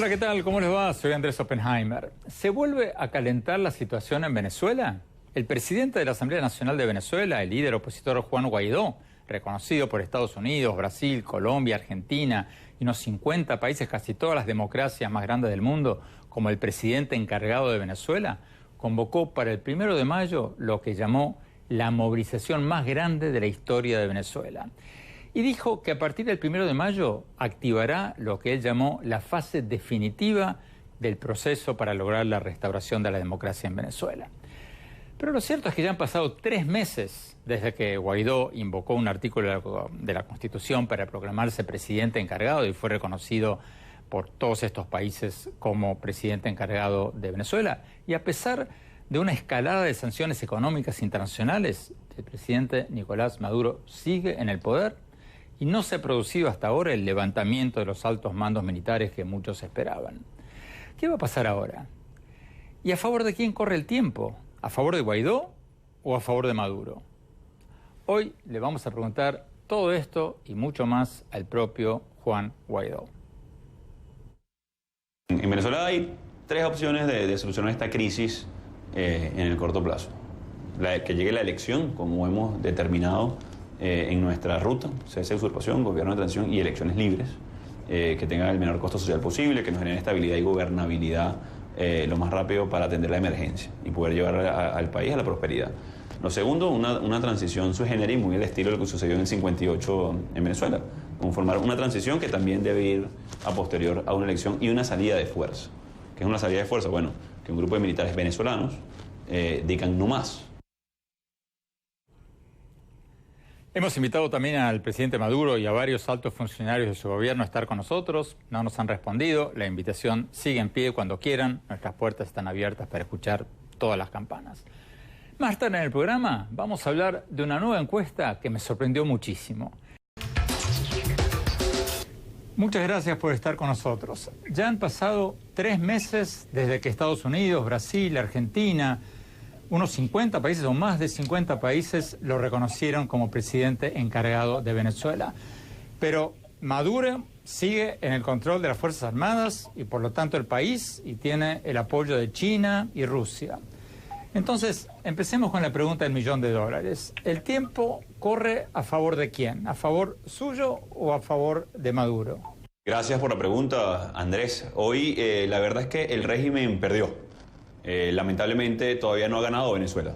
Hola, ¿qué tal? ¿Cómo les va? Soy Andrés Oppenheimer. ¿Se vuelve a calentar la situación en Venezuela? El presidente de la Asamblea Nacional de Venezuela, el líder opositor Juan Guaidó, reconocido por Estados Unidos, Brasil, Colombia, Argentina y unos 50 países, casi todas las democracias más grandes del mundo, como el presidente encargado de Venezuela, convocó para el 1 de mayo lo que llamó la movilización más grande de la historia de Venezuela. Y dijo que a partir del 1 de mayo activará lo que él llamó la fase definitiva del proceso para lograr la restauración de la democracia en Venezuela. Pero lo cierto es que ya han pasado 3 meses desde que Guaidó invocó un artículo de la Constitución para proclamarse presidente encargado y fue reconocido por todos estos países como presidente encargado de Venezuela. Y a pesar de una escalada de sanciones económicas internacionales, el presidente Nicolás Maduro sigue en el poder y no se ha producido hasta ahora el levantamiento de los altos mandos militares que muchos esperaban. ¿Qué va a pasar ahora? ¿Y a favor de quién corre el tiempo? ¿A favor de Guaidó o a favor de Maduro? Hoy le vamos a preguntar todo esto y mucho más al propio Juan Guaidó. En Venezuela hay 3 opciones de solucionar esta crisis en el corto plazo. Que llegue la elección, como hemos determinado en nuestra ruta, cese de usurpación, gobierno de transición y elecciones libres, que tengan el menor costo social posible, que nos generen estabilidad y gobernabilidad lo más rápido para atender la emergencia y poder llevar al país a la prosperidad. Lo segundo, una transición sui generis, muy al estilo de lo que sucedió en el 58 en Venezuela, conformar una transición que también debe ir a posterior a una elección y una salida de fuerza. ¿Qué es una salida de fuerza? Bueno, que un grupo de militares venezolanos digan no más. Hemos invitado también al presidente Maduro y a varios altos funcionarios de su gobierno a estar con nosotros. No nos han respondido. La invitación sigue en pie cuando quieran. Nuestras puertas están abiertas para escuchar todas las campanas. Más tarde en el programa vamos a hablar de una nueva encuesta que me sorprendió muchísimo. Muchas gracias por estar con nosotros. Ya han pasado 3 meses desde que Estados Unidos, Brasil, Argentina, unos 50 países o más de 50 países lo reconocieron como presidente encargado de Venezuela. Pero Maduro sigue en el control de las Fuerzas Armadas y por lo tanto el país y tiene el apoyo de China y Rusia. Entonces, empecemos con la pregunta del $1.000.000. ¿El tiempo corre a favor de quién? ¿A favor suyo o a favor de Maduro? Gracias por la pregunta, Andrés. Hoy la verdad es que el régimen perdió. Lamentablemente todavía no ha ganado Venezuela.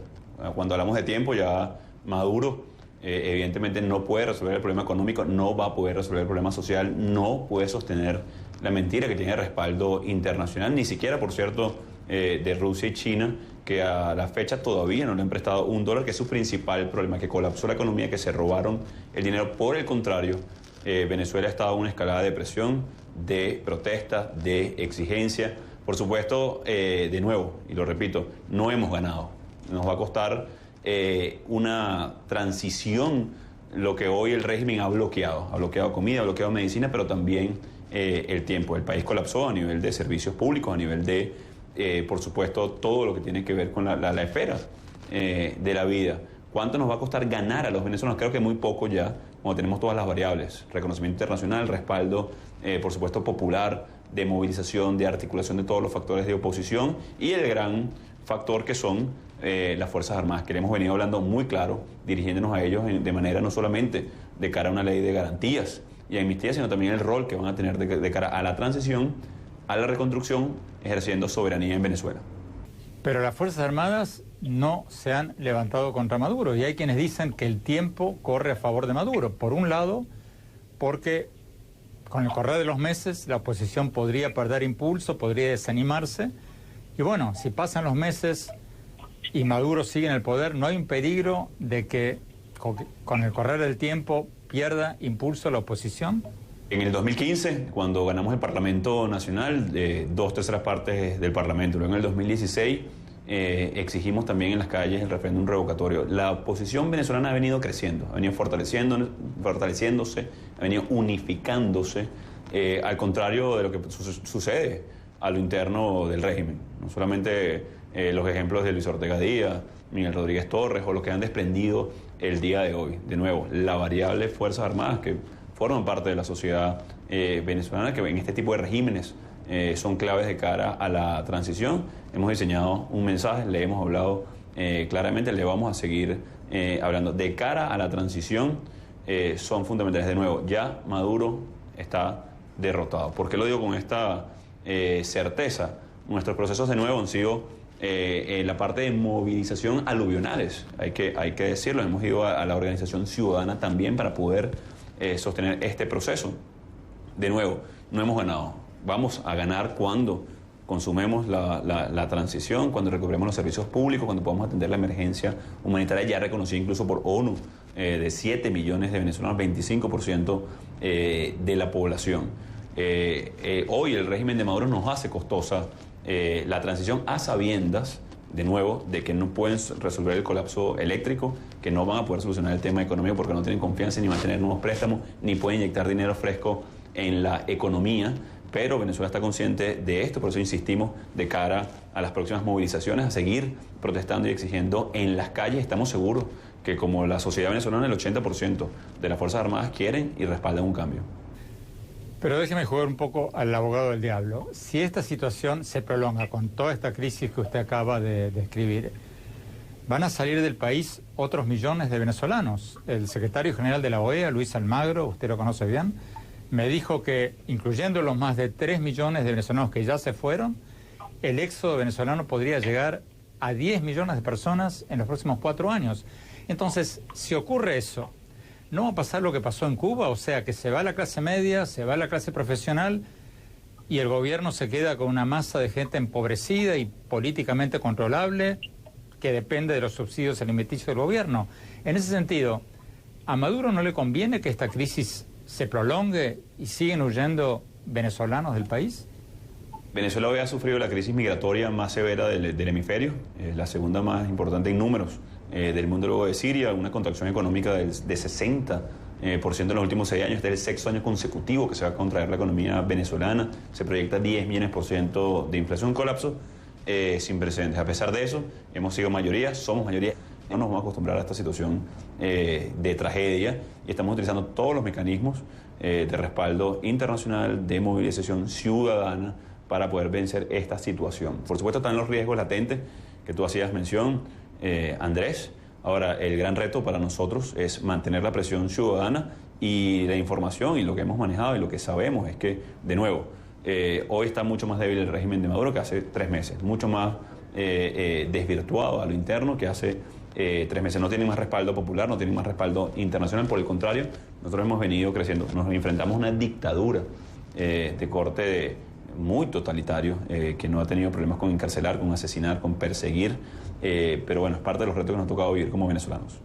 Cuando hablamos de tiempo, ya Maduro evidentemente no puede resolver el problema económico, no va a poder resolver el problema social, no puede sostener la mentira que tiene respaldo internacional, ni siquiera, por cierto, de Rusia y China, que a la fecha todavía no le han prestado $1, que es su principal problema, que colapsó la economía, que se robaron el dinero. Por el contrario, Venezuela ha estado en una escalada de presión, de protesta, de exigencia. Por supuesto, de nuevo, y lo repito, no hemos ganado. Nos va a costar una transición lo que hoy el régimen ha bloqueado. Ha bloqueado comida, ha bloqueado medicina, pero también el tiempo. El país colapsó a nivel de servicios públicos, a nivel de, por supuesto, todo lo que tiene que ver con la esfera de la vida. ¿Cuánto nos va a costar ganar a los venezolanos? Creo que muy poco ya, cuando tenemos todas las variables. Reconocimiento internacional, respaldo, por supuesto, popular, de movilización, de articulación de todos los factores de oposición y el gran factor que son las Fuerzas Armadas, que le hemos venido hablando muy claro, dirigiéndonos a ellos de manera no solamente de cara a una ley de garantías y amnistía, sino también el rol que van a tener de cara a la transición, a la reconstrucción, ejerciendo soberanía en Venezuela. Pero las Fuerzas Armadas no se han levantado contra Maduro y hay quienes dicen que el tiempo corre a favor de Maduro. Por un lado, porque con el correr de los meses la oposición podría perder impulso, podría desanimarse. Y bueno, si pasan los meses y Maduro sigue en el poder, ¿no hay un peligro de que con el correr del tiempo pierda impulso la oposición? En el 2015, cuando ganamos el Parlamento Nacional, 2/3 partes del Parlamento. Luego en el 2016 exigimos también en las calles el referéndum revocatorio. La oposición venezolana ha venido creciendo, ha venido fortaleciéndose, ha venido unificándose, al contrario de lo que sucede a lo interno del régimen. No solamente los ejemplos de Luis Ortega Díaz, Miguel Rodríguez Torres o los que han desprendido el día de hoy. De nuevo, la variable Fuerzas Armadas que forman parte de la sociedad venezolana, que en este tipo de regímenes son claves de cara a la transición. Hemos diseñado un mensaje, le hemos hablado claramente, le vamos a seguir hablando. De cara a la transición son fundamentales. De nuevo, ya Maduro está derrotado. ¿Por qué lo digo con esta certeza? Nuestros procesos de nuevo han sido la parte de movilización aluvionales, hay que decirlo. Hemos ido a la organización ciudadana también para poder sostener este proceso. De nuevo, no hemos ganado. Vamos a ganar cuando consumemos la transición, cuando recuperemos los servicios públicos, cuando podamos atender la emergencia humanitaria ya reconocida incluso por ONU, de 7 millones de venezolanos, 25% de la población. Hoy el régimen de Maduro nos hace costosa la transición a sabiendas, de nuevo, de que no pueden resolver el colapso eléctrico, que no van a poder solucionar el tema económico porque no tienen confianza ni mantener nuevos préstamos, ni pueden inyectar dinero fresco en la economía. Pero Venezuela está consciente de esto, por eso insistimos de cara a las próximas movilizaciones, a seguir protestando y exigiendo en las calles. Estamos seguros que como la sociedad venezolana, el 80% de las Fuerzas Armadas quieren y respaldan un cambio. Pero déjeme jugar un poco al abogado del diablo. Si esta situación se prolonga con toda esta crisis que usted acaba de describir, van a salir del país otros millones de venezolanos. El secretario general de la OEA, Luis Almagro, usted lo conoce bien, me dijo que, incluyendo los más de 3 millones de venezolanos que ya se fueron, el éxodo venezolano podría llegar a 10 millones de personas en los próximos 4 años. Entonces, si ocurre eso, ¿no va a pasar lo que pasó en Cuba? O sea, que se va la clase media, se va la clase profesional y el gobierno se queda con una masa de gente empobrecida y políticamente controlable que depende de los subsidios alimenticios del gobierno. En ese sentido, ¿a Maduro no le conviene que esta crisis se prolongue y siguen huyendo venezolanos del país? Venezuela hoy ha sufrido la crisis migratoria más severa del hemisferio, la segunda más importante en números del mundo luego de Siria, una contracción económica de 60% en los últimos 6 años. Este es el 6º año consecutivo que se va a contraer la economía venezolana. Se proyecta 10 millones % de inflación, un colapso sin precedentes. A pesar de eso, hemos sido mayoría, somos mayoría. No nos vamos a acostumbrar a esta situación de tragedia y estamos utilizando todos los mecanismos de respaldo internacional, de movilización ciudadana para poder vencer esta situación. Por supuesto están los riesgos latentes que tú hacías mención, Andrés. Ahora, el gran reto para nosotros es mantener la presión ciudadana y la información, y lo que hemos manejado y lo que sabemos es que, de nuevo, hoy está mucho más débil el régimen de Maduro que hace 3 meses, mucho más desvirtuado a lo interno que hace 3 meses. No tienen más respaldo popular, no tienen más respaldo internacional. Por el contrario, nosotros hemos venido creciendo. Nos enfrentamos a una dictadura de corte muy totalitario, que no ha tenido problemas con encarcelar, con asesinar, con perseguir. Pero bueno, es parte de los retos que nos ha tocado vivir como venezolanos.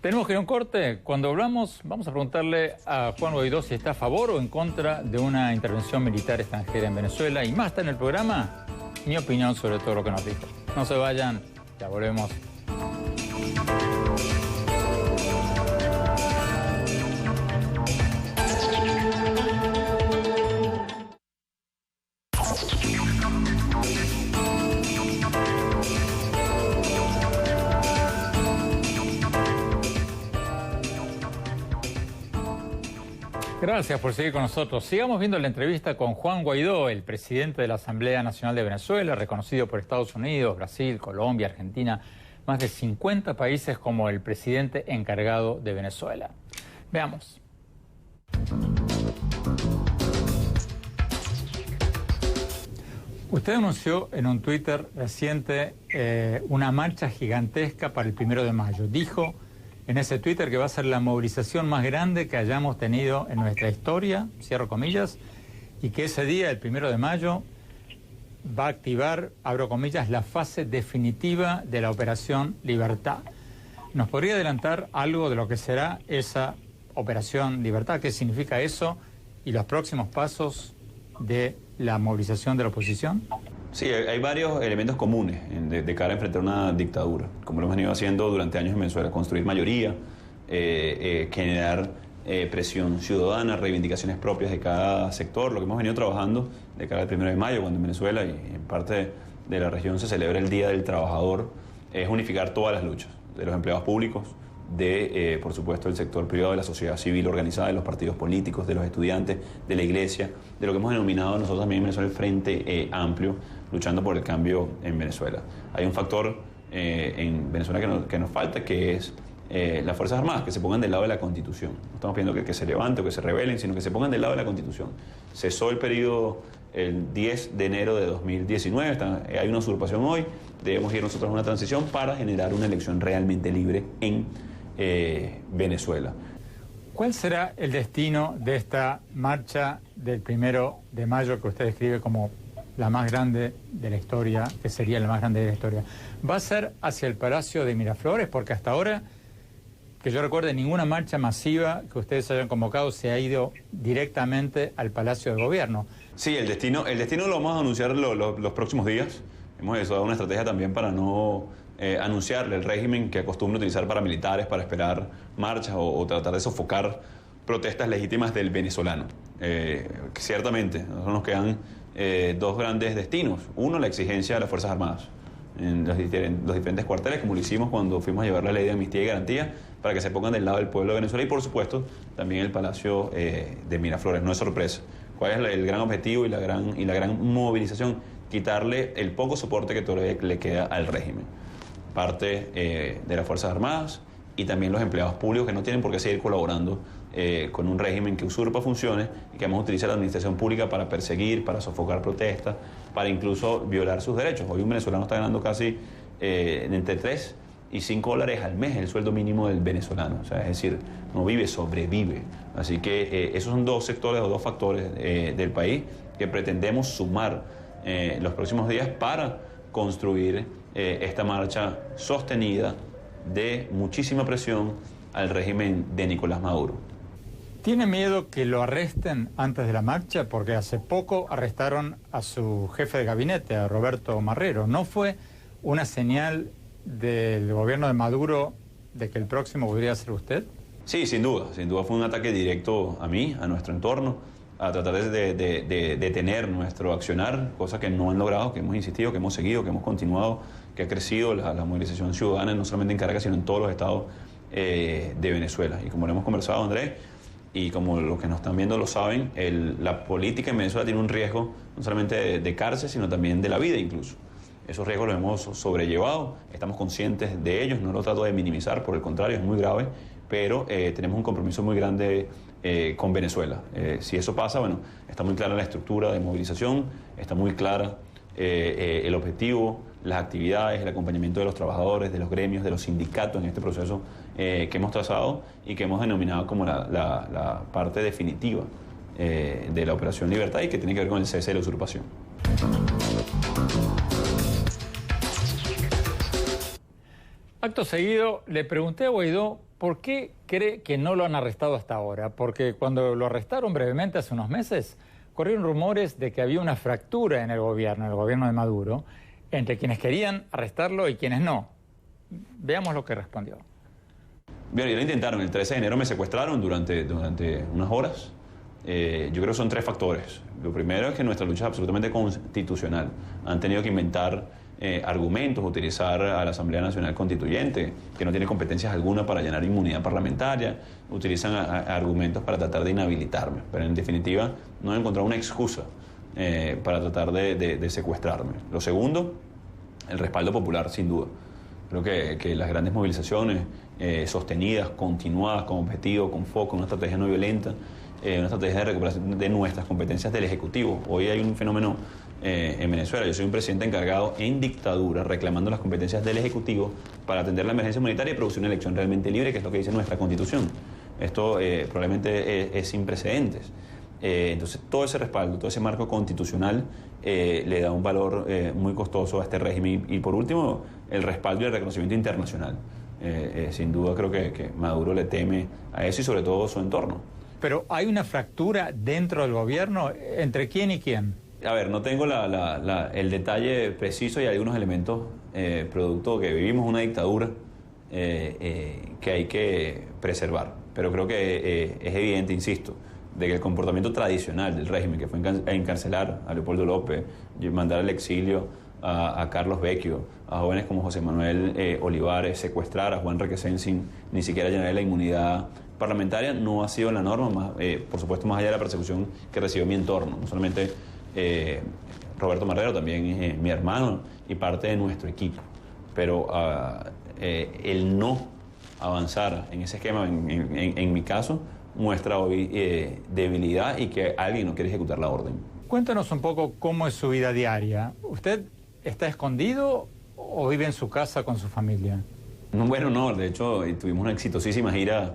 Tenemos que ir a un corte. Cuando hablamos, vamos a preguntarle a Juan Guaidó si está a favor o en contra de una intervención militar extranjera en Venezuela. Y más está en el programa, mi opinión sobre todo lo que nos dijo. No se vayan, ya volvemos. Gracias por seguir con nosotros. Sigamos viendo la entrevista con Juan Guaidó, el presidente de la Asamblea Nacional de Venezuela, reconocido por Estados Unidos, Brasil, Colombia, Argentina, más de 50 países como el presidente encargado de Venezuela. Veamos. Usted anunció en un Twitter reciente una marcha gigantesca para el 1 de mayo. Dijo en ese Twitter que va a ser la movilización más grande que hayamos tenido en nuestra historia, cierro comillas, y que ese día, el 1 de mayo, va a activar, abro comillas, la fase definitiva de la Operación Libertad. ¿Nos podría adelantar algo de lo que será esa Operación Libertad? ¿Qué significa eso? ¿Y los próximos pasos de la movilización de la oposición? Sí, hay varios elementos comunes de cara a enfrentar una dictadura, como lo hemos venido haciendo durante años en Venezuela: construir mayoría, generar presión ciudadana, reivindicaciones propias de cada sector. Lo que hemos venido trabajando de cara al 1 de mayo, cuando en Venezuela y en parte de la región se celebra el Día del Trabajador, es unificar todas las luchas de los empleados públicos, por supuesto, del sector privado, de la sociedad civil organizada, de los partidos políticos, de los estudiantes, de la iglesia, de lo que hemos denominado nosotros también en Venezuela el Frente Amplio, luchando por el cambio en Venezuela. Hay un factor en Venezuela que nos falta, que es las Fuerzas Armadas, que se pongan del lado de la Constitución. No estamos pidiendo que se levante o que se rebelen, sino que se pongan del lado de la Constitución. Cesó el periodo el 10 de enero de 2019, hay una usurpación hoy, debemos ir nosotros a una transición para generar una elección realmente libre en Venezuela. ¿Cuál será el destino de esta marcha del 1 de mayo que usted describe como la más grande de la historia, que sería la más grande de la historia? ¿Va a ser hacia el Palacio de Miraflores? Porque hasta ahora, que yo recuerde, ninguna marcha masiva que ustedes hayan convocado se ha ido directamente al Palacio de Gobierno. Sí, el destino lo vamos a anunciar los próximos días. Hemos desarrollado una estrategia también para no anunciarle el régimen que acostumbra utilizar paramilitares para esperar marchas o tratar de sofocar protestas legítimas del venezolano. Ciertamente, a nosotros nos quedan dos grandes destinos. Uno, la exigencia de las Fuerzas Armadas en los diferentes cuarteles, como lo hicimos cuando fuimos a llevar la ley de amnistía y garantía, para que se pongan del lado del pueblo de Venezuela, y por supuesto también el Palacio de Miraflores. No es sorpresa. ¿Cuál es el gran objetivo y la gran movilización? Quitarle el poco soporte que todavía le queda al régimen. Parte de las Fuerzas Armadas y también los empleados públicos, que no tienen por qué seguir colaborando con un régimen que usurpa funciones y que vamos a utilizar la administración pública para perseguir, para sofocar protestas, para incluso violar sus derechos. Hoy un venezolano está ganando casi entre 3 y 5 dólares al mes el sueldo mínimo del venezolano. O sea, es decir, no vive, sobrevive. Así que esos son dos sectores o dos factores del país que pretendemos sumar los próximos días para construir esta marcha sostenida de muchísima presión al régimen de Nicolás Maduro. ¿Tiene miedo que lo arresten antes de la marcha? Porque hace poco arrestaron a su jefe de gabinete, a Roberto Marrero. ¿No fue una señal del gobierno de Maduro de que el próximo podría ser usted? Sí, sin duda fue un ataque directo a mí, a nuestro entorno, a tratar de detener nuestro accionar, cosa que no han logrado, que hemos insistido, que hemos seguido, que hemos continuado, que ha crecido la movilización ciudadana, no solamente en Caracas, sino en todos los estados de Venezuela. Y como lo hemos conversado, Andrés, y como los que nos están viendo lo saben, la política en Venezuela tiene un riesgo no solamente de cárcel, sino también de la vida incluso. Esos riesgos los hemos sobrellevado, estamos conscientes de ellos, no lo trato de minimizar, por el contrario, es muy grave, pero tenemos un compromiso muy grande con Venezuela. Si eso pasa, bueno, está muy clara la estructura de movilización, está muy clara el objetivo, las actividades, el acompañamiento de los trabajadores, de los gremios, de los sindicatos en este proceso que hemos trazado y que hemos denominado como la parte definitiva de la Operación Libertad, y que tiene que ver con el cese de la usurpación. Acto seguido, le pregunté a Guaidó por qué cree que no lo han arrestado hasta ahora. Porque cuando lo arrestaron brevemente hace unos meses, corrieron rumores de que había una fractura en el gobierno de Maduro, entre quienes querían arrestarlo y quienes no. Veamos lo que respondió. Bien, ya lo intentaron. El 13 de enero me secuestraron durante unas horas. Yo creo que son 3 factores. Lo primero es que nuestra lucha es absolutamente constitucional. Han tenido que inventar argumentos, utilizar a la Asamblea Nacional Constituyente, que no tiene competencias alguna para llenar inmunidad parlamentaria, utilizan argumentos para tratar de inhabilitarme, pero en definitiva no han encontrado una excusa para tratar de secuestrarme. Lo segundo, el respaldo popular, sin duda. Creo que las grandes movilizaciones sostenidas, continuadas, con objetivo, con foco, una estrategia no violenta, una estrategia de recuperación de nuestras competencias del Ejecutivo. Hoy hay un fenómeno en Venezuela. Yo soy un presidente encargado en dictadura, reclamando las competencias del Ejecutivo para atender la emergencia humanitaria y producir una elección realmente libre, que es lo que dice nuestra Constitución. Esto probablemente es sin precedentes. Entonces, todo ese respaldo, todo ese marco constitucional le da un valor muy costoso a este régimen. Y por último, el respaldo y el reconocimiento internacional. Sin duda creo que Maduro le teme a eso y sobre todo su entorno. Pero ¿hay una fractura dentro del gobierno? ¿Entre quién y quién? A ver, no tengo el detalle preciso, y algunos elementos producto que vivimos una dictadura que hay que preservar. Pero creo que es evidente, insisto, de que el comportamiento tradicional del régimen, que fue encarcelar a Leopoldo López, mandar al exilio a Carlos Vecchio, a jóvenes como José Manuel Olivares, secuestrar a Juan Requesén sin ni siquiera llenar la inmunidad parlamentaria, no ha sido la norma, por supuesto más allá de la persecución que recibió mi entorno, no solamente Roberto Marrero, también mi hermano y parte de nuestro equipo. Pero el no avanzar en ese esquema, en mi caso, muestra hoy debilidad y que alguien no quiere ejecutar la orden. Cuéntanos un poco cómo es su vida diaria. ¿Usted está escondido o vive en su casa con su familia? No, bueno, no, de hecho tuvimos una exitosísima gira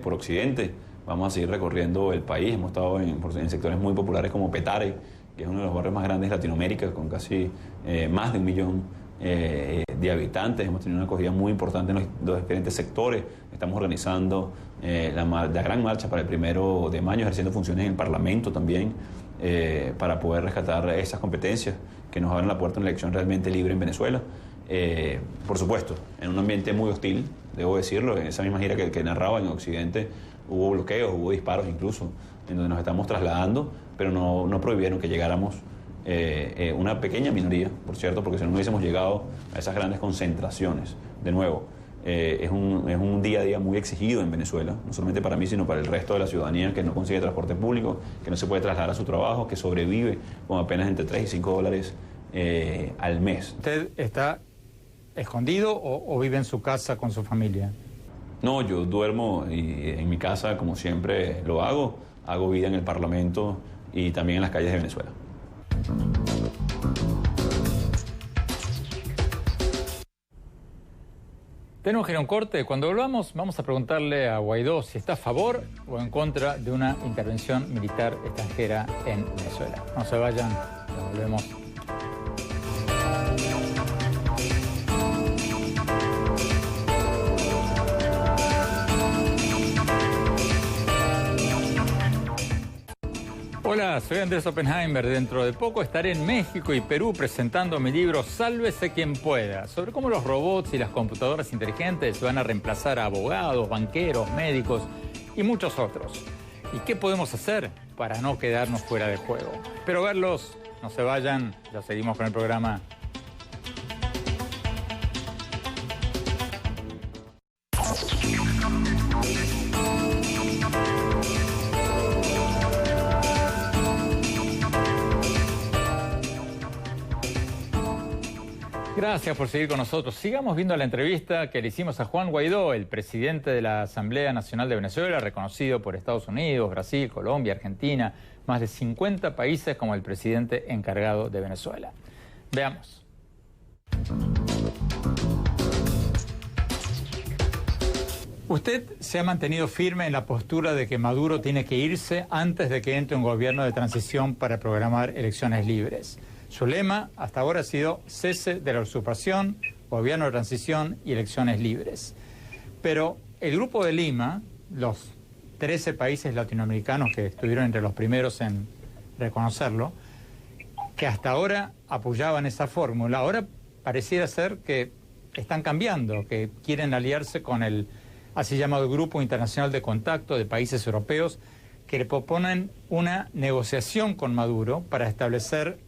por Occidente. Vamos a seguir recorriendo el país. Hemos estado en sectores muy populares como Petare, que es uno de los barrios más grandes de Latinoamérica, con casi más de 1 millón de habitantes. Hemos tenido una acogida muy importante en los diferentes sectores. Estamos organizando la gran marcha para el 1 de mayo, ejerciendo funciones en el Parlamento también, para poder rescatar esas competencias que nos abren la puerta a una elección realmente libre en Venezuela. Por supuesto, en un ambiente muy hostil, debo decirlo. En esa misma gira que narraba en Occidente hubo bloqueos, hubo disparos incluso, en donde nos estamos trasladando, pero no prohibieron que llegáramos una pequeña minoría, por cierto, porque si no hubiésemos llegado a esas grandes concentraciones. De nuevo, es un día a día muy exigido en Venezuela, no solamente para mí, sino para el resto de la ciudadanía que no consigue transporte público, que no se puede trasladar a su trabajo, que sobrevive con apenas entre 3 y 5 dólares al mes. ¿Usted está escondido o vive en su casa con su familia? No, yo duermo en mi casa como siempre lo hago vida en el Parlamento y también en las calles de Venezuela. Tenemos que ir a un corte. Cuando volvamos vamos a preguntarle a Guaidó si está a favor o en contra de una intervención militar extranjera en Venezuela. No se vayan, ya volvemos. Hola, soy Andrés Oppenheimer. Dentro de poco estaré en México y Perú presentando mi libro Sálvese quien pueda, sobre cómo los robots y las computadoras inteligentes van a reemplazar a abogados, banqueros, médicos y muchos otros. ¿Y qué podemos hacer para no quedarnos fuera de juego? Espero verlos, no se vayan, ya seguimos con el programa. Gracias por seguir con nosotros. Sigamos viendo la entrevista que le hicimos a Juan Guaidó, el presidente de la Asamblea Nacional de Venezuela, reconocido por Estados Unidos, Brasil, Colombia, Argentina, más de 50 países como el presidente encargado de Venezuela. Veamos. Usted se ha mantenido firme en la postura de que Maduro tiene que irse antes de que entre un gobierno de transición para programar elecciones libres. Su lema hasta ahora ha sido cese de la usurpación, gobierno de transición y elecciones libres. Pero el Grupo de Lima, los 13 países latinoamericanos que estuvieron entre los primeros en reconocerlo, que hasta ahora apoyaban esa fórmula, ahora pareciera ser que están cambiando, que quieren aliarse con el así llamado Grupo Internacional de Contacto de Países Europeos, que le proponen una negociación con Maduro para establecer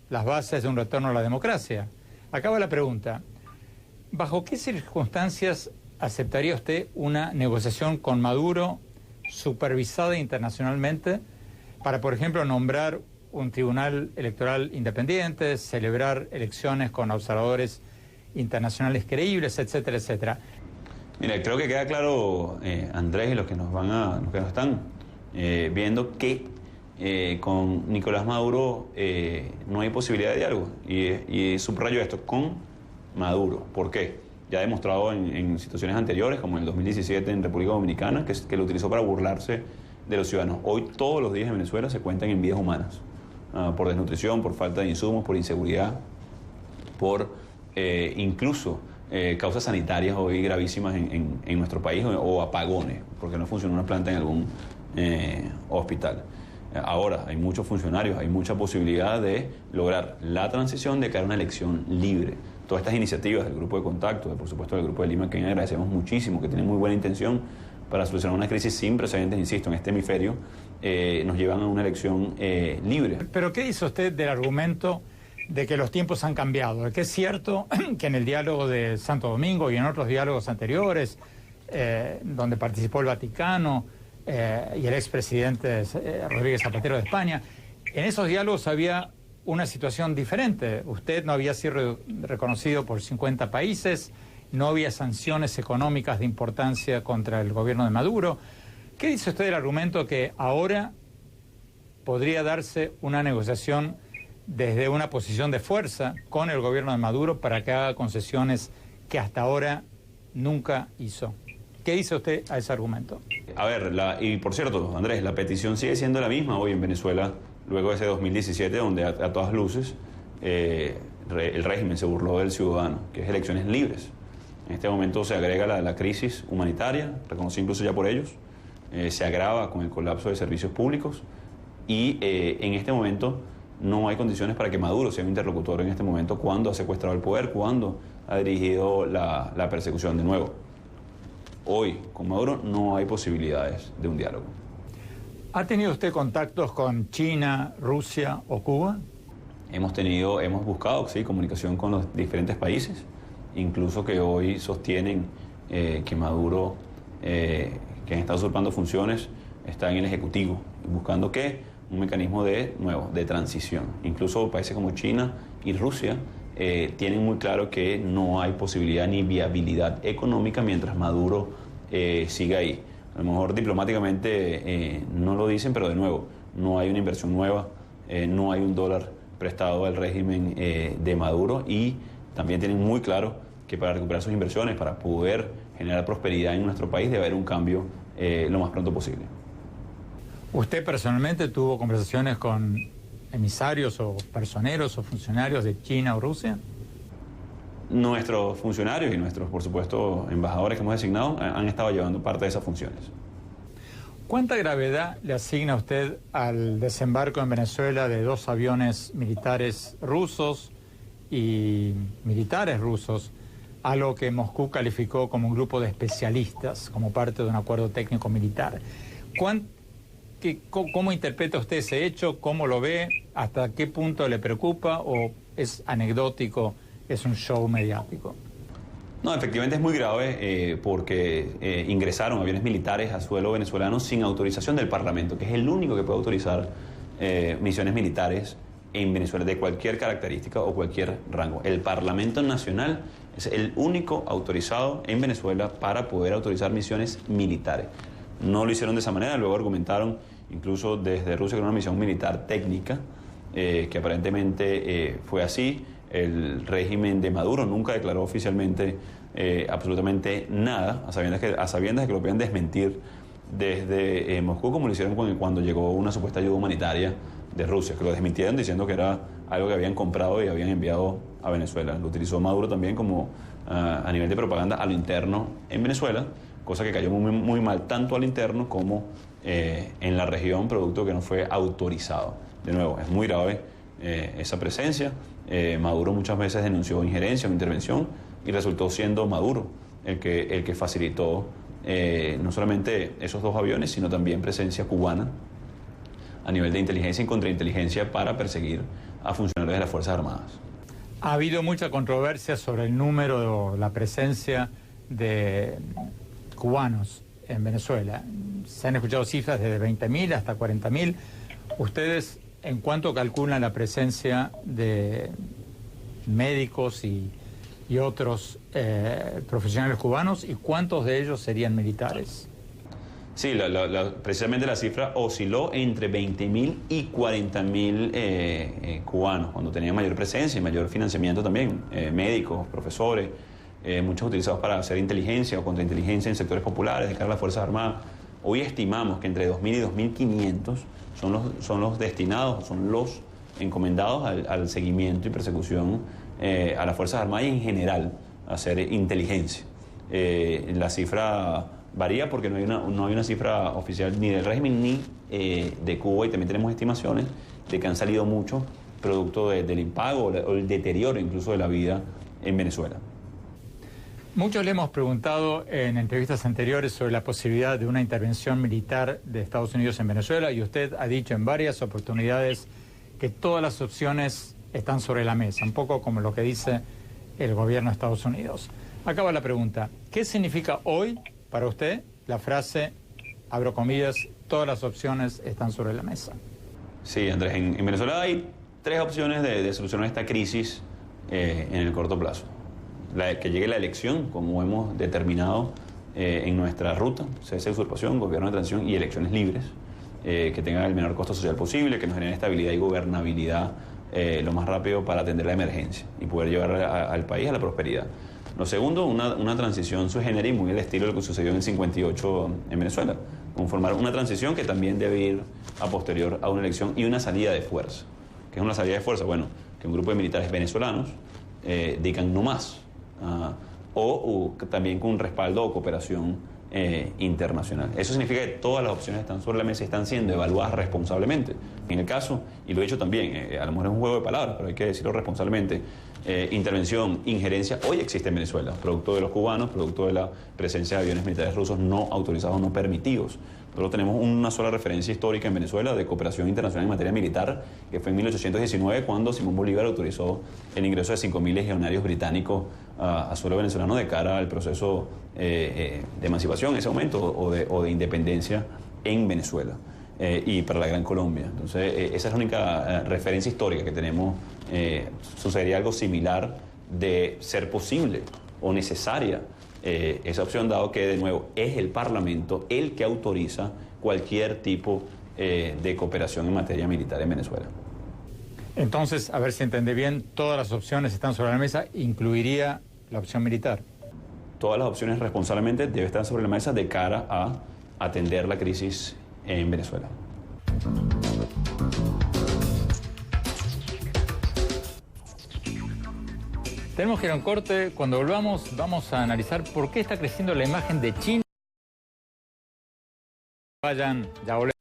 las bases de un retorno a la democracia. Acaba la pregunta. ¿Bajo qué circunstancias aceptaría usted una negociación con Maduro supervisada internacionalmente para, por ejemplo, nombrar un tribunal electoral independiente, celebrar elecciones con observadores internacionales creíbles, etcétera, etcétera? Mira, creo que queda claro, Andrés, y los que nos están viendo que con Nicolás Maduro no hay posibilidad de diálogo. Y subrayo esto, con Maduro. ¿Por qué? Ya ha demostrado en situaciones anteriores, como en el 2017 en República Dominicana, que lo utilizó para burlarse de los ciudadanos. Hoy todos los días en Venezuela se cuentan en vidas humanas, por desnutrición, por falta de insumos, por inseguridad, por incluso causas sanitarias hoy gravísimas en nuestro país, o apagones, porque no funcionó una planta en algún hospital. Ahora hay muchos funcionarios, hay mucha posibilidad de lograr la transición de cara a una elección libre. Todas estas iniciativas del Grupo de Contacto, por supuesto del Grupo de Lima, que agradecemos muchísimo, que tienen muy buena intención para solucionar una crisis sin precedentes, insisto, en este hemisferio, nos llevan a una elección libre. ¿Pero qué dice usted del argumento de que los tiempos han cambiado, de que es cierto que en el diálogo de Santo Domingo y en otros diálogos anteriores, donde participó el Vaticano y el expresidente Rodríguez Zapatero de España, en esos diálogos había una situación diferente. Usted no había sido reconocido por 50 países, no había sanciones económicas de importancia contra el gobierno de Maduro. ¿Qué dice usted del argumento que ahora podría darse una negociación desde una posición de fuerza con el gobierno de Maduro para que haga concesiones que hasta ahora nunca hizo? ¿Qué dice usted a ese argumento? A ver, y por cierto, Andrés, la petición sigue siendo la misma hoy en Venezuela, luego de ese 2017, donde a todas luces el régimen se burló del ciudadano, que es elecciones libres. En este momento se agrega la crisis humanitaria, reconocida incluso ya por ellos, se agrava con el colapso de servicios públicos y en este momento no hay condiciones para que Maduro sea un interlocutor en este momento cuando ha secuestrado el poder, cuando ha dirigido la persecución de nuevo. Hoy, con Maduro, no hay posibilidades de un diálogo. ¿Ha tenido usted contactos con China, Rusia o Cuba? Hemos buscado, sí, comunicación con los diferentes países, incluso que hoy sostienen que Maduro, que está usurpando funciones, está en el Ejecutivo, buscando ¿qué? Un mecanismo de transición. Incluso países como China y Rusia tienen muy claro que no hay posibilidad ni viabilidad económica mientras Maduro siga ahí. A lo mejor diplomáticamente no lo dicen, pero de nuevo, no hay una inversión nueva, no hay un dólar prestado al régimen de Maduro y también tienen muy claro que para recuperar sus inversiones, para poder generar prosperidad en nuestro país, debe haber un cambio lo más pronto posible. ¿Usted personalmente tuvo conversaciones con emisarios o personeros o funcionarios de China o Rusia? Nuestros funcionarios y nuestros, por supuesto, embajadores que hemos designado han estado llevando parte de esas funciones. ¿Cuánta gravedad le asigna usted al desembarco en Venezuela de 2 aviones militares rusos y militares rusos, algo que Moscú calificó como un grupo de especialistas, como parte de un acuerdo técnico militar? ¿Cómo interpreta usted ese hecho? ¿Cómo lo ve? ¿Hasta qué punto le preocupa? ¿O es anecdótico? ¿Es un show mediático? No, efectivamente es muy grave porque ingresaron aviones militares a suelo venezolano sin autorización del Parlamento, que es el único que puede autorizar misiones militares en Venezuela de cualquier característica o cualquier rango. El Parlamento Nacional es el único autorizado en Venezuela para poder autorizar misiones militares. No lo hicieron de esa manera, luego argumentaron incluso desde Rusia que era una misión militar técnica, que aparentemente fue así. El régimen de Maduro nunca declaró oficialmente absolutamente nada, a sabiendas de que lo podían desmentir desde Moscú, como lo hicieron cuando llegó una supuesta ayuda humanitaria de Rusia, que lo desmintieron diciendo que era algo que habían comprado y habían enviado a Venezuela. Lo utilizó Maduro también como a nivel de propaganda a lo interno en Venezuela, cosa que cayó muy mal tanto al interno como en la región, producto que no fue autorizado. De nuevo, es muy grave esa presencia. Maduro muchas veces denunció injerencia o intervención y resultó siendo Maduro el que facilitó no solamente esos 2 aviones, sino también presencia cubana a nivel de inteligencia y contrainteligencia para perseguir a funcionarios de las Fuerzas Armadas. Ha habido mucha controversia sobre el número o la presencia de cubanos en Venezuela. Se han escuchado cifras desde 20.000 hasta 40.000. ¿Ustedes en cuánto calculan la presencia de médicos y otros profesionales cubanos y cuántos de ellos serían militares? Sí, precisamente la cifra osciló entre 20.000 y 40.000 cubanos, cuando tenían mayor presencia y mayor financiamiento también, médicos, profesores, muchos utilizados para hacer inteligencia o contrainteligencia en sectores populares, de cara a las Fuerzas Armadas. Hoy estimamos que entre 2.000 y 2.500 son los destinados, son los encomendados al seguimiento y persecución a las Fuerzas Armadas y en general a hacer inteligencia. La cifra varía porque no hay una cifra oficial ni del régimen ni de Cuba, y también tenemos estimaciones de que han salido muchos producto del impago o el deterioro incluso de la vida en Venezuela. Muchos le hemos preguntado en entrevistas anteriores sobre la posibilidad de una intervención militar de Estados Unidos en Venezuela, y usted ha dicho en varias oportunidades que todas las opciones están sobre la mesa, un poco como lo que dice el gobierno de Estados Unidos. Acaba la pregunta. ¿Qué significa hoy para usted la frase, abro comillas, todas las opciones están sobre la mesa? Sí, Andrés, en Venezuela hay tres opciones de solucionar esta crisis en el corto plazo. Que llegue la elección, como hemos determinado en nuestra ruta, cese de usurpación, gobierno de transición y elecciones libres, que tengan el menor costo social posible, que nos generen estabilidad y gobernabilidad lo más rápido para atender la emergencia y poder llevar al país a la prosperidad. Lo segundo, una transición sui generis, muy al estilo de lo que sucedió en el 58 en Venezuela. Conformar una transición que también debe ir a posterior a una elección y una salida de fuerza. ¿Qué es una salida de fuerza? Bueno, que un grupo de militares venezolanos digan no más. O también con un respaldo o cooperación internacional. Eso significa que todas las opciones están sobre la mesa y están siendo evaluadas responsablemente. En el caso, y lo he dicho también, a lo mejor es un juego de palabras, pero hay que decirlo responsablemente, intervención, injerencia, hoy existe en Venezuela, producto de los cubanos, producto de la presencia de aviones militares rusos no autorizados, no permitidos. Nosotros tenemos una sola referencia histórica en Venezuela de cooperación internacional en materia militar, que fue en 1819, cuando Simón Bolívar autorizó el ingreso de 5.000 legionarios británicos a suelo venezolano de cara al proceso de emancipación en ese momento o de independencia en Venezuela y para la Gran Colombia. Entonces, esa es la única referencia histórica que tenemos. Sucedería algo similar de ser posible o necesaria esa opción, dado que, de nuevo, es el Parlamento el que autoriza cualquier tipo de cooperación en materia militar en Venezuela. Entonces, a ver si entendí bien, todas las opciones están sobre la mesa, incluiría la opción militar. Todas las opciones responsablemente deben estar sobre la mesa de cara a atender la crisis en Venezuela. Tenemos que ir a un corte. Cuando volvamos, vamos a analizar por qué está creciendo la imagen de China. Vayan, ya volvemos.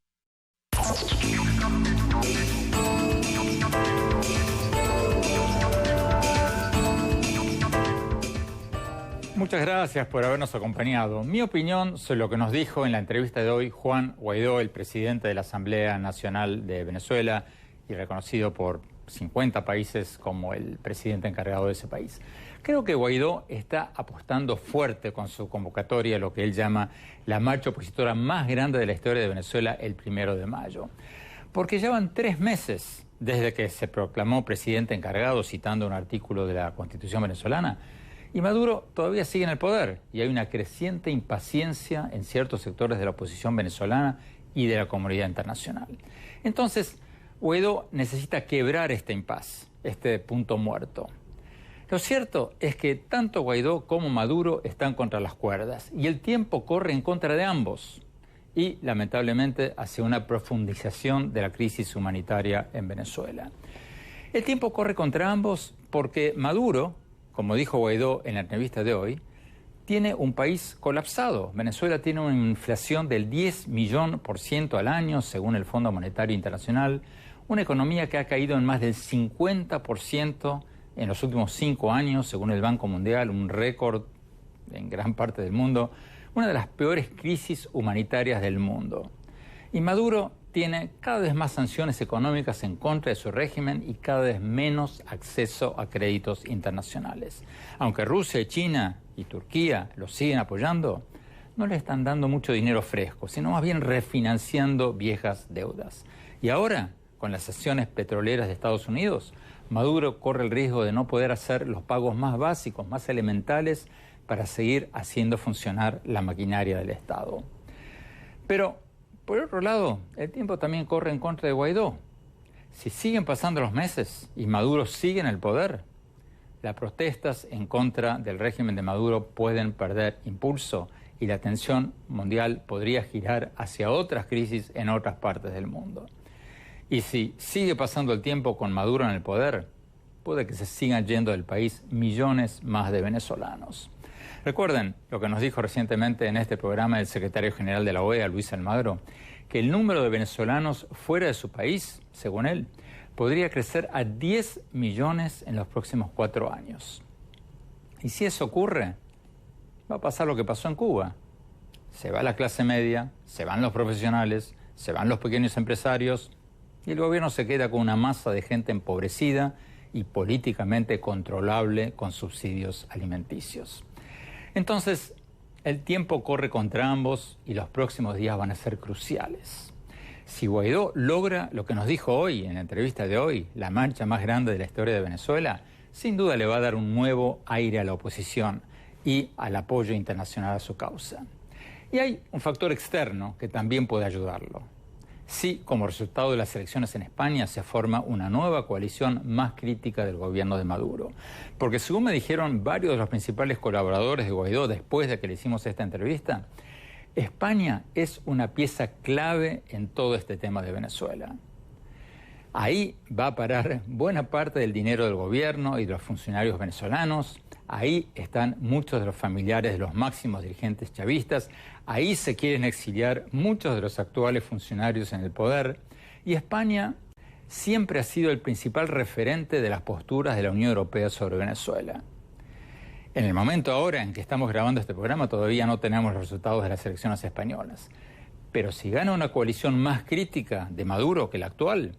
Muchas gracias por habernos acompañado. Mi opinión sobre lo que nos dijo en la entrevista de hoy Juan Guaidó, el presidente de la Asamblea Nacional de Venezuela y reconocido por 50 países como el presidente encargado de ese país. Creo que Guaidó está apostando fuerte con su convocatoria a lo que él llama la marcha opositora más grande de la historia de Venezuela el 1 de mayo. Porque ya van 3 meses desde que se proclamó presidente encargado, citando un artículo de la Constitución venezolana, y Maduro todavía sigue en el poder y hay una creciente impaciencia en ciertos sectores de la oposición venezolana y de la comunidad internacional. Entonces, Guaidó necesita quebrar este impas, este punto muerto. Lo cierto es que tanto Guaidó como Maduro están contra las cuerdas y el tiempo corre en contra de ambos y, lamentablemente, hacia una profundización de la crisis humanitaria en Venezuela. El tiempo corre contra ambos porque Maduro, como dijo Guaidó en la entrevista de hoy, tiene un país colapsado. Venezuela tiene una inflación del 10 millones % al año, según el Fondo Monetario Internacional, una economía que ha caído en más del 50% en los últimos 5 años, según el Banco Mundial, un récord en gran parte del mundo, una de las peores crisis humanitarias del mundo. Y Maduro tiene cada vez más sanciones económicas en contra de su régimen y cada vez menos acceso a créditos internacionales. Aunque Rusia, China y Turquía lo siguen apoyando, no le están dando mucho dinero fresco, sino más bien refinanciando viejas deudas. Y ahora, con las sanciones petroleras de Estados Unidos, Maduro corre el riesgo de no poder hacer los pagos más básicos, más elementales, para seguir haciendo funcionar la maquinaria del Estado. Pero, por otro lado, el tiempo también corre en contra de Guaidó. Si siguen pasando los meses y Maduro sigue en el poder, las protestas en contra del régimen de Maduro pueden perder impulso y la atención mundial podría girar hacia otras crisis en otras partes del mundo. Y si sigue pasando el tiempo con Maduro en el poder, puede que se sigan yendo del país millones más de venezolanos. Recuerden lo que nos dijo recientemente en este programa el secretario general de la OEA, Luis Almagro, que el número de venezolanos fuera de su país, según él, podría crecer a 10 millones en los próximos 4 años. Y si eso ocurre, va a pasar lo que pasó en Cuba. Se va la clase media, se van los profesionales, se van los pequeños empresarios y el gobierno se queda con una masa de gente empobrecida y políticamente controlable con subsidios alimenticios. Entonces, el tiempo corre contra ambos y los próximos días van a ser cruciales. Si Guaidó logra lo que nos dijo hoy, en la entrevista de hoy, la marcha más grande de la historia de Venezuela, sin duda le va a dar un nuevo aire a la oposición y al apoyo internacional a su causa. Y hay un factor externo que también puede ayudarlo. Si, como resultado de las elecciones en España, se forma una nueva coalición más crítica del gobierno de Maduro. Porque según me dijeron varios de los principales colaboradores de Guaidó después de que le hicimos esta entrevista, España es una pieza clave en todo este tema de Venezuela. Ahí va a parar buena parte del dinero del gobierno y de los funcionarios venezolanos. Ahí están muchos de los familiares de los máximos dirigentes chavistas. Ahí se quieren exiliar muchos de los actuales funcionarios en el poder. Y España siempre ha sido el principal referente de las posturas de la Unión Europea sobre Venezuela. En el momento ahora en que estamos grabando este programa todavía no tenemos los resultados de las elecciones españolas. Pero si gana una coalición más crítica de Maduro que la actual,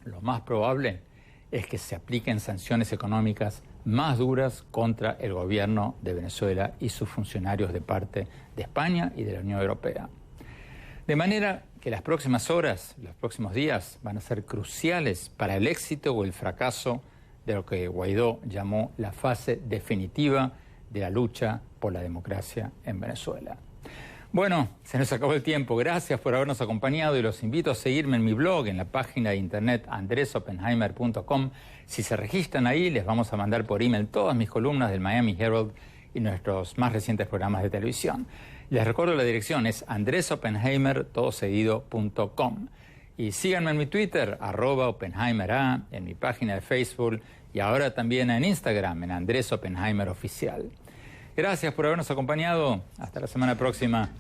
lo más probable es que se apliquen sanciones económicas más duras contra el gobierno de Venezuela y sus funcionarios de parte de España y de la Unión Europea. De manera que las próximas horas, los próximos días van a ser cruciales para el éxito o el fracaso de lo que Guaidó llamó la fase definitiva de la lucha por la democracia en Venezuela. Bueno, se nos acabó el tiempo. Gracias por habernos acompañado y los invito a seguirme en mi blog, en la página de internet andresoppenheimer.com. Si se registran ahí, les vamos a mandar por email todas mis columnas del Miami Herald y nuestros más recientes programas de televisión. Les recuerdo la dirección, es andresoppenheimer.com. Y síganme en mi Twitter, @OppenheimerA, en mi página de Facebook y ahora también en Instagram, en Andrés Oppenheimer Oficial. Gracias por habernos acompañado. Hasta la semana próxima.